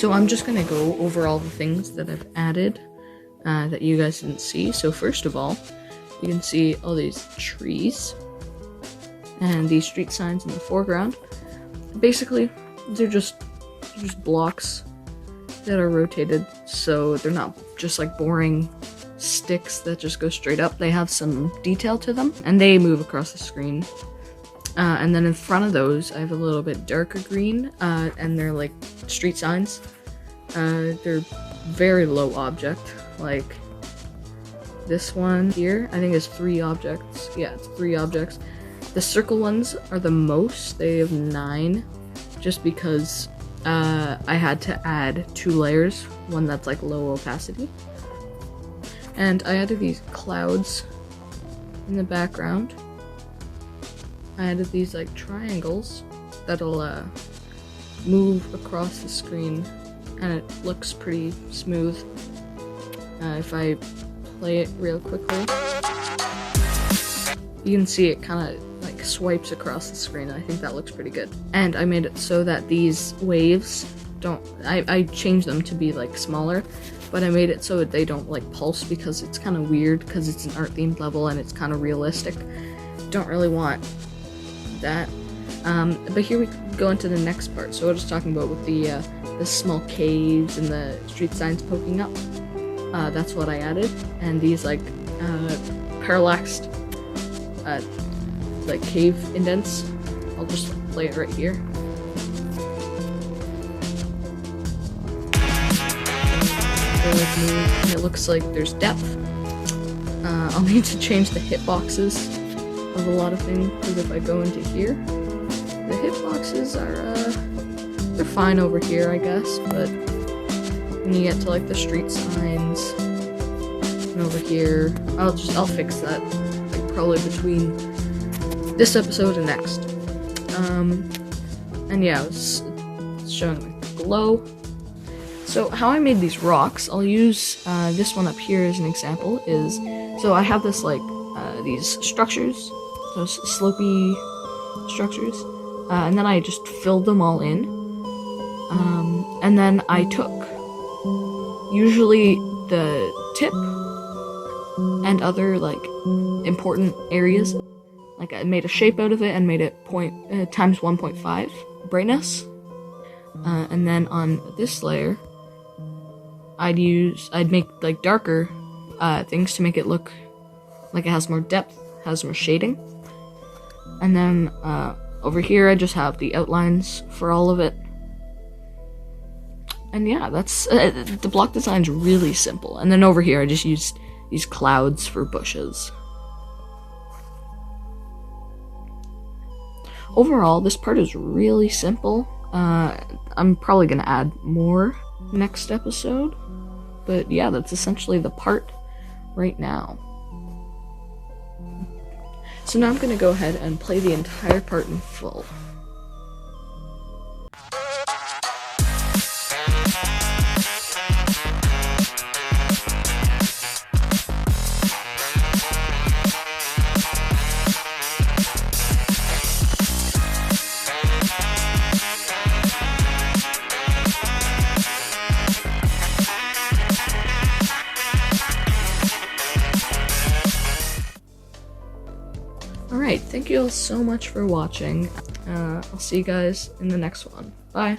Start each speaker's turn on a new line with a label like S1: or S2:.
S1: So I'm just gonna go over all the things that I've added that you guys didn't see. So first of all, you can see all these trees and these street signs in the foreground. Basically, they're just blocks that are rotated, so they're not just like boring sticks that just go straight up. They have some detail to them, and they move across the screen. And then in front of those, I have a little bit darker green, and they're like street signs. They're very low object, like this one here, I think is 3 objects. Yeah, it's 3 objects. The circle ones are the most, they have 9, just because I had to add 2 layers, one that's like low opacity. And I added these clouds in the background. I added these like triangles that'll move across the screen, and it looks pretty smooth. If I play it real quickly, you can see it kind of like swipes across the screen, and I think that looks pretty good. And I made it so that these waves don't, I changed them to be like smaller, but I made it so that they don't like pulse, because it's kind of weird, because it's an art themed level and it's kind of realistic. Don't really want that. But here we go into the next part. So I was talking about with the small caves and the street signs poking up. That's what I added, and these like parallaxed like cave indents. I'll just play it right here. They like move, and it looks like there's depth. I'll need to change the hitboxes of a lot of things, because if I go into here, the hitboxes are they're fine over here, I guess, but when you get to like the street signs and over here, I'll fix that like probably between this episode and next. And yeah, it's showing like the glow. So how I made these rocks, I'll use this one up here as an example. So I have this like these structures, those slopey structures, and then I just filled them all in, and then I took usually the tip and other like important areas, like I made a shape out of it and made it times 1.5 brightness, and then on this layer I'd make like darker things to make it look like it has more depth, has more shading. And then over here I just have the outlines for all of it. And yeah, that's the block design's really simple. And then over here I just used these clouds for bushes. Overall, this part is really simple. I'm probably gonna add more next episode, but yeah, that's essentially the part right now. So now I'm gonna go ahead and play the entire part in full. Alright, thank you all so much for watching. I'll see you guys in the next one. Bye!